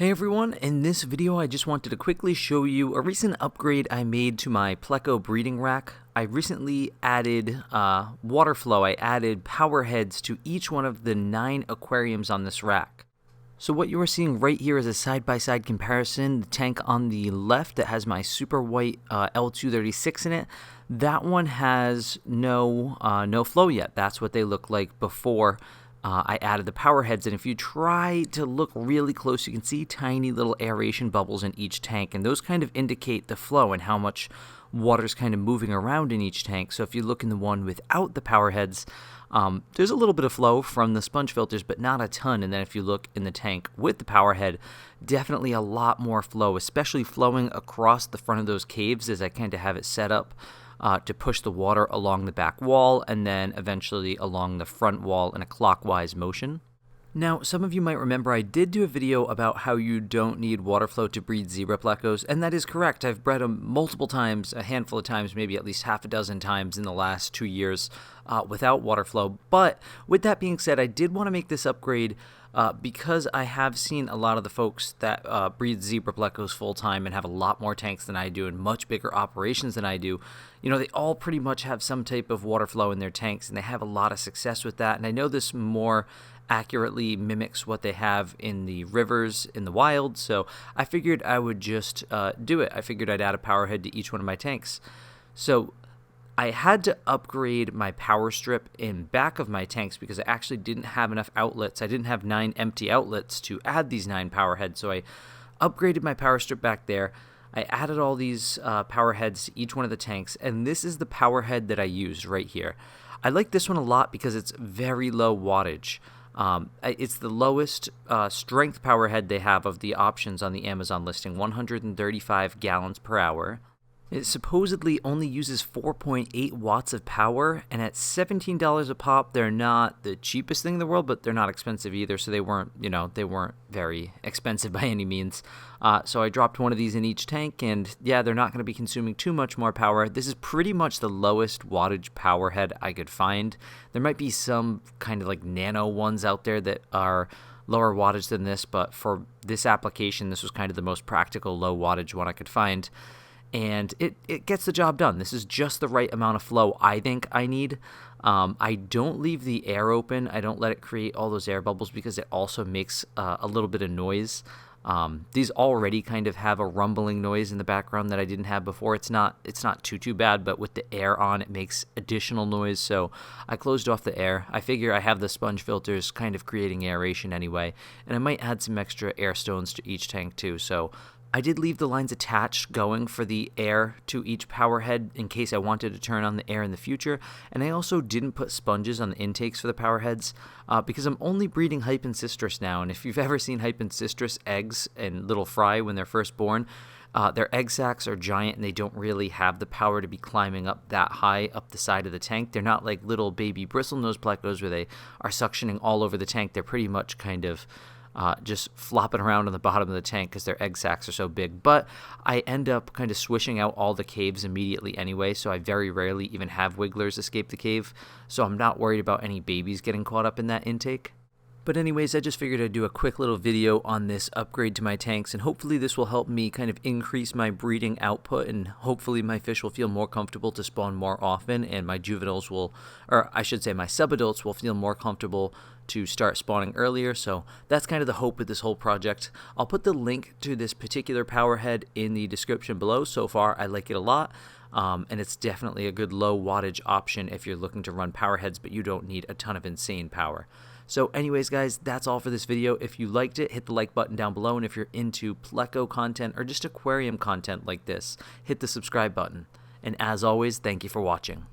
Hey everyone, in this video I just wanted to quickly show you a recent upgrade I made to my Pleco breeding rack. I recently added water flow. I added Powerheads to each one of the 9 aquariums on this rack. So what you are seeing right here is a side-by-side comparison. The tank on the left that has my super white L236 in it, that one has no flow yet. That's what they look like before I added the Powerheads, and if you try to look really close, you can see tiny little aeration bubbles in each tank, and those kind of indicate the flow and how much water's kind of moving around in each tank. So if you look in the one without the Powerheads, there's a little bit of flow from the sponge filters, but not a ton. And then if you look in the tank with the Powerhead, definitely a lot more flow, especially flowing across the front of those caves as I kind of have it set up to push the water along the back wall and then eventually along the front wall in a clockwise motion. Now, some of you might remember I did do a video about how you don't need water flow to breed zebra plecos, and that is correct. I've bred them multiple times, a handful of times, maybe at least half a dozen times in the last 2 years without water flow. But with that being said, I did want to make this upgrade because I have seen a lot of the folks that breed zebra plecos full-time and have a lot more tanks than I do and much bigger operations than I do. You know, they all pretty much have some type of water flow in their tanks, and they have a lot of success with that. And I know this more accurately mimics what they have in the rivers in the wild, so I figured I would just do it. I figured I'd add a Powerhead to each one of my tanks. So I had to upgrade my power strip in back of my tanks because I actually didn't have enough outlets. I didn't have 9 empty outlets to add these 9 Powerheads, so I upgraded my power strip back there. I added all these Powerheads to each one of the tanks, and this is the Powerhead that I used right here. I like this one a lot because it's very low wattage. It's the lowest strength Powerhead they have of the options on the Amazon listing, 135 gallons per hour. It supposedly only uses 4.8 watts of power, and at $17 a pop, they're not the cheapest thing in the world, but they're not expensive either, so they weren't very expensive by any means. So I dropped one of these in each tank, and yeah, they're not going to be consuming too much more power. This is pretty much the lowest wattage Powerhead I could find. There might be some kind of like nano ones out there that are lower wattage than this, but for this application, this was kind of the most practical low wattage one I could find. And it gets the job done. This is just the right amount of flow I think I need. I don't leave the air open. I don't let it create all those air bubbles because it also makes a little bit of noise. These already kind of have a rumbling noise in the background that I didn't have before. It's not too bad, but with the air on, it makes additional noise. So I closed off the air. I figure I have the sponge filters kind of creating aeration anyway, and I might add some extra air stones to each tank too. So I did leave the lines attached going for the air to each Powerhead in case I wanted to turn on the air in the future, and I also didn't put sponges on the intakes for the Powerheads because I'm only breeding Hypensistris now, and if you've ever seen Hypensistris eggs and little fry when they're first born, their egg sacs are giant and they don't really have the power to be climbing up that high up the side of the tank. They're not like little baby bristlenose plecos where they are suctioning all over the tank. They're pretty much kind of just flopping around on the bottom of the tank because their egg sacs are so big. But I end up kind of swishing out all the caves immediately anyway, so I very rarely even have wigglers escape the cave, so I'm not worried about any babies getting caught up in that intake. But anyways, I just figured I'd do a quick little video on this upgrade to my tanks, and hopefully this will help me kind of increase my breeding output, and hopefully my fish will feel more comfortable to spawn more often, and my juveniles will, or I should say my subadults will feel more comfortable to start spawning earlier. So that's kind of the hope with this whole project. I'll put the link to this particular Powerhead in the description below. So far, I like it a lot. And it's definitely a good low wattage option if you're looking to run Powerheads, but you don't need a ton of insane power. So anyways, guys, that's all for this video. If you liked it, hit the like button down below. And if you're into Pleco content or just aquarium content like this, hit the subscribe button. And as always, thank you for watching.